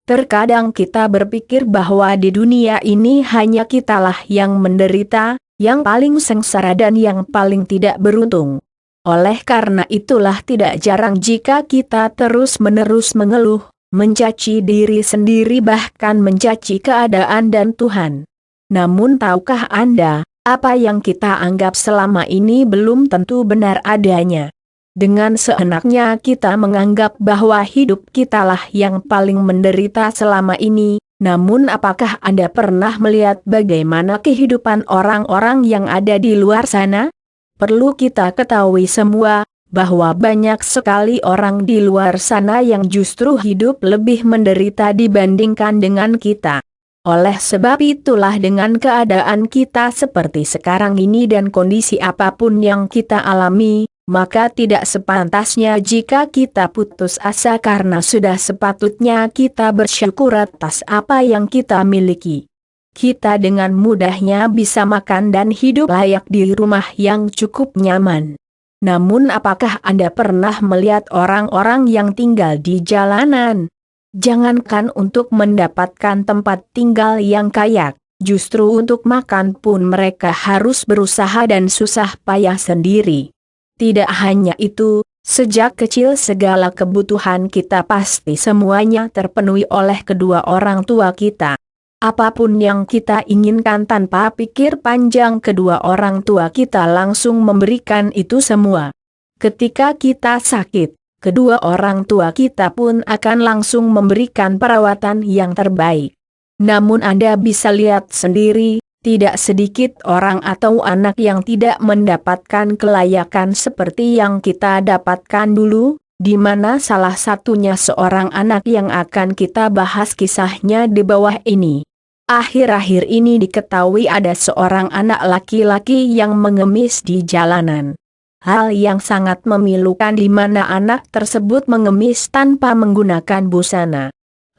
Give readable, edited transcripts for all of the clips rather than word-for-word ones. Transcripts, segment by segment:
Terkadang kita berpikir bahwa di dunia ini hanya kitalah yang menderita, yang paling sengsara dan yang paling tidak beruntung. Oleh karena itulah tidak jarang jika kita terus-menerus mengeluh, mencaci diri sendiri bahkan mencaci keadaan dan Tuhan. Namun tahukah Anda, apa yang kita anggap selama ini belum tentu benar adanya. Dengan seenaknya kita menganggap bahwa hidup kitalah yang paling menderita selama ini, namun apakah Anda pernah melihat bagaimana kehidupan orang-orang yang ada di luar sana? Perlu kita ketahui semua, bahwa banyak sekali orang di luar sana yang justru hidup lebih menderita dibandingkan dengan kita. Oleh sebab itulah dengan keadaan kita seperti sekarang ini dan kondisi apapun yang kita alami, maka tidak sepantasnya jika kita putus asa karena sudah sepatutnya kita bersyukur atas apa yang kita miliki. Kita dengan mudahnya bisa makan dan hidup layak di rumah yang cukup nyaman. Namun apakah Anda pernah melihat orang-orang yang tinggal di jalanan? Jangankan untuk mendapatkan tempat tinggal yang layak, justru untuk makan pun mereka harus berusaha dan susah payah sendiri. Tidak hanya itu, sejak kecil segala kebutuhan kita pasti semuanya terpenuhi oleh kedua orang tua kita. Apapun yang kita inginkan tanpa pikir panjang kedua orang tua kita langsung memberikan itu semua. Ketika kita sakit, kedua orang tua kita pun akan langsung memberikan perawatan yang terbaik. Namun Anda bisa lihat sendiri, tidak sedikit orang atau anak yang tidak mendapatkan kelayakan seperti yang kita dapatkan dulu, di mana salah satunya seorang anak yang akan kita bahas kisahnya di bawah ini. Akhir-akhir ini diketahui ada seorang anak laki-laki yang mengemis di jalanan. Hal yang sangat memilukan di mana anak tersebut mengemis tanpa menggunakan busana.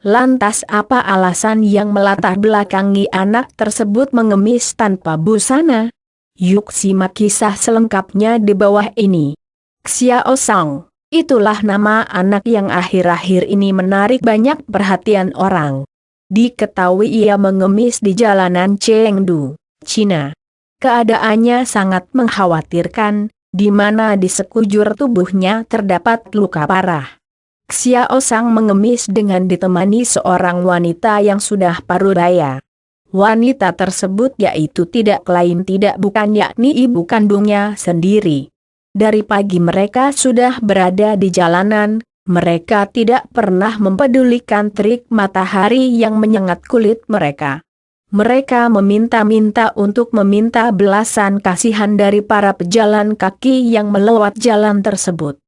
Lantas apa alasan yang melatar belakangi anak tersebut mengemis tanpa busana? Yuk simak kisah selengkapnya di bawah ini. Xiao Sang, itulah nama anak yang akhir-akhir ini menarik banyak perhatian orang. Diketahui ia mengemis di jalanan Chengdu, Cina. Keadaannya sangat mengkhawatirkan, di mana di sekujur tubuhnya terdapat luka parah. Xiao Sang mengemis dengan ditemani seorang wanita yang sudah parubaya. Wanita tersebut yaitu tidak lain tidak bukan yakni ibu kandungnya sendiri. Dari pagi mereka sudah berada di jalanan. Mereka tidak pernah mempedulikan terik matahari yang menyengat kulit mereka. Mereka meminta-minta untuk meminta belasan kasihan dari para pejalan kaki yang melewat jalan tersebut.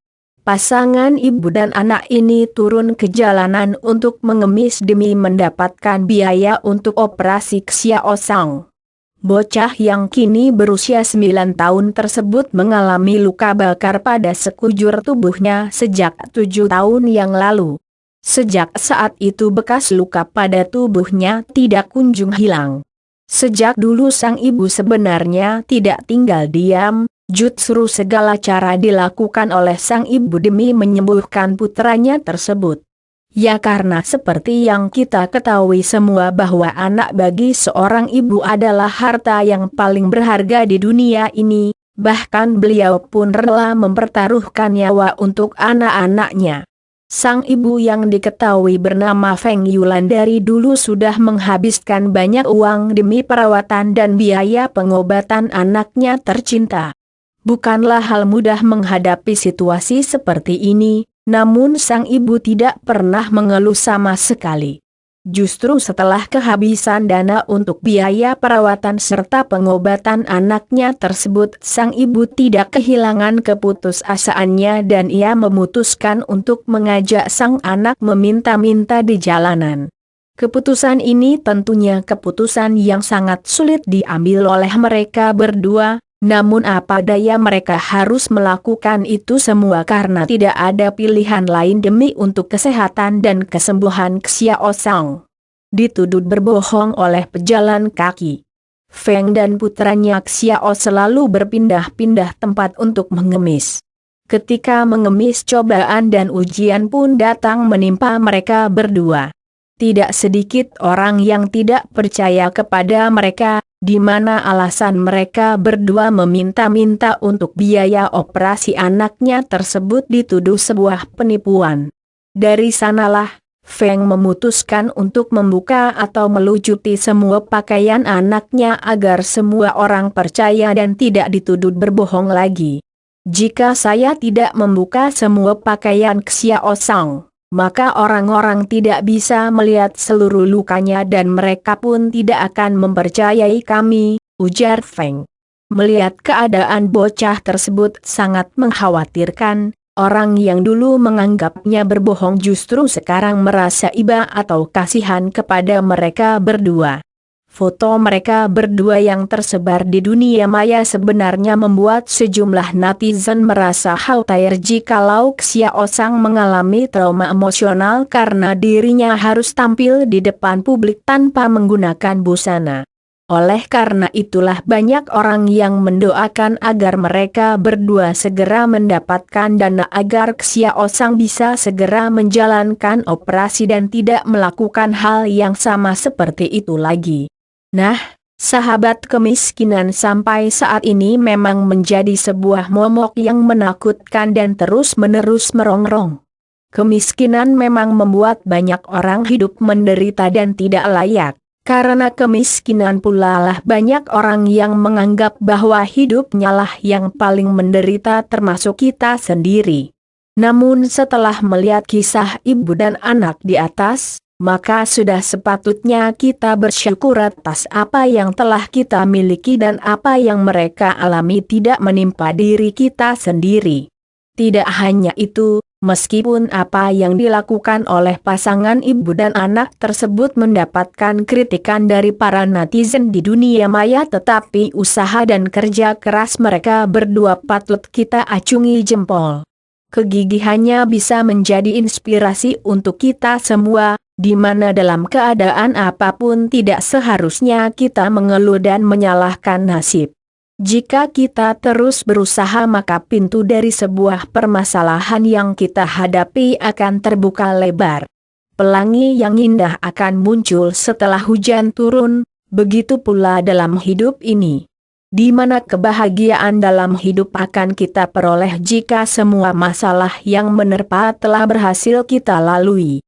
Pasangan ibu dan anak ini turun ke jalanan untuk mengemis demi mendapatkan biaya untuk operasi Xiao Sang. Bocah yang kini berusia 9 tahun tersebut mengalami luka bakar pada sekujur tubuhnya sejak 7 tahun yang lalu. Sejak saat itu bekas luka pada tubuhnya tidak kunjung hilang. Sejak dulu sang ibu sebenarnya tidak tinggal diam, justru segala cara dilakukan oleh sang ibu demi menyembuhkan putranya tersebut. Ya karena seperti yang kita ketahui semua bahwa anak bagi seorang ibu adalah harta yang paling berharga di dunia ini, bahkan beliau pun rela mempertaruhkan nyawa untuk anak-anaknya. Sang ibu yang diketahui bernama Feng Yulan dari dulu sudah menghabiskan banyak uang demi perawatan dan biaya pengobatan anaknya tercinta. Bukanlah hal mudah menghadapi situasi seperti ini. Namun sang ibu tidak pernah mengeluh sama sekali. Justru setelah kehabisan dana untuk biaya perawatan serta pengobatan anaknya tersebut, sang ibu tidak kehilangan keputusasaannya dan ia memutuskan untuk mengajak sang anak meminta-minta di jalanan. Keputusan ini tentunya keputusan yang sangat sulit diambil oleh mereka berdua. Namun apa daya mereka harus melakukan itu semua karena tidak ada pilihan lain demi untuk kesehatan dan kesembuhan Xiao Sang. Dituduh berbohong oleh pejalan kaki. Feng dan putranya Xiao selalu berpindah-pindah tempat untuk mengemis. Ketika mengemis cobaan dan ujian pun datang menimpa mereka berdua. Tidak sedikit orang yang tidak percaya kepada mereka, di mana alasan mereka berdua meminta-minta untuk biaya operasi anaknya tersebut dituduh sebuah penipuan. Dari sanalah Feng memutuskan untuk membuka atau melucuti semua pakaian anaknya agar semua orang percaya dan tidak dituduh berbohong lagi. Jika saya tidak membuka semua pakaian Xiao Sang, maka orang-orang tidak bisa melihat seluruh lukanya dan mereka pun tidak akan mempercayai kami, ujar Feng. Melihat keadaan bocah tersebut sangat mengkhawatirkan, orang yang dulu menganggapnya berbohong justru sekarang merasa iba atau kasihan kepada mereka berdua. Foto mereka berdua yang tersebar di dunia maya sebenarnya membuat sejumlah netizen merasa khawatir jikalau Xiao Sang mengalami trauma emosional karena dirinya harus tampil di depan publik tanpa menggunakan busana. Oleh karena itulah banyak orang yang mendoakan agar mereka berdua segera mendapatkan dana agar Xiao Sang bisa segera menjalankan operasi dan tidak melakukan hal yang sama seperti itu lagi. Nah, sahabat kemiskinan sampai saat ini memang menjadi sebuah momok yang menakutkan dan terus-menerus merongrong. Kemiskinan memang membuat banyak orang hidup menderita dan tidak layak. Karena kemiskinan pula lah banyak orang yang menganggap bahwa hidupnya lah yang paling menderita termasuk kita sendiri. Namun setelah melihat kisah ibu dan anak di atas, maka sudah sepatutnya kita bersyukur atas apa yang telah kita miliki dan apa yang mereka alami tidak menimpa diri kita sendiri. Tidak hanya itu, meskipun apa yang dilakukan oleh pasangan ibu dan anak tersebut mendapatkan kritikan dari para netizen di dunia maya, tetapi usaha dan kerja keras mereka berdua patut kita acungi jempol. Kegigihannya bisa menjadi inspirasi untuk kita semua, di mana dalam keadaan apapun tidak seharusnya kita mengeluh dan menyalahkan nasib. Jika kita terus berusaha maka pintu dari sebuah permasalahan yang kita hadapi akan terbuka lebar. Pelangi yang indah akan muncul setelah hujan turun, begitu pula dalam hidup ini. Di mana kebahagiaan dalam hidup akan kita peroleh jika semua masalah yang menerpa telah berhasil kita lalui.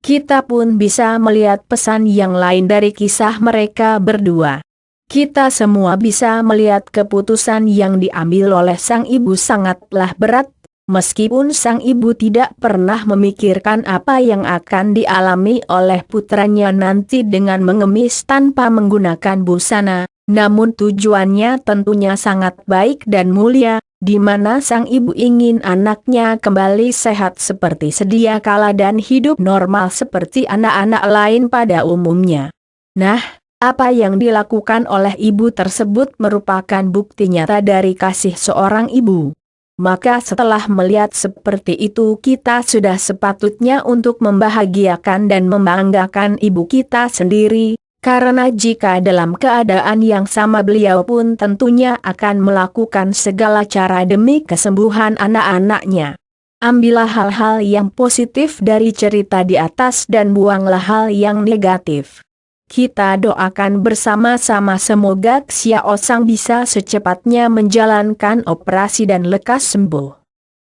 Kita pun bisa melihat pesan yang lain dari kisah mereka berdua. Kita semua bisa melihat keputusan yang diambil oleh sang ibu sangatlah berat, meskipun sang ibu tidak pernah memikirkan apa yang akan dialami oleh putranya nanti dengan mengemis tanpa menggunakan busana. Namun tujuannya tentunya sangat baik dan mulia, di mana sang ibu ingin anaknya kembali sehat seperti sedia kala dan hidup normal seperti anak-anak lain pada umumnya. Nah, apa yang dilakukan oleh ibu tersebut merupakan bukti nyata dari kasih seorang ibu. Maka setelah melihat seperti itu kita sudah sepatutnya untuk membahagiakan dan membanggakan ibu kita sendiri. Karena jika dalam keadaan yang sama beliau pun tentunya akan melakukan segala cara demi kesembuhan anak-anaknya. Ambillah hal-hal yang positif dari cerita di atas dan buanglah hal yang negatif. Kita doakan bersama-sama semoga Xiao Sang bisa secepatnya menjalankan operasi dan lekas sembuh.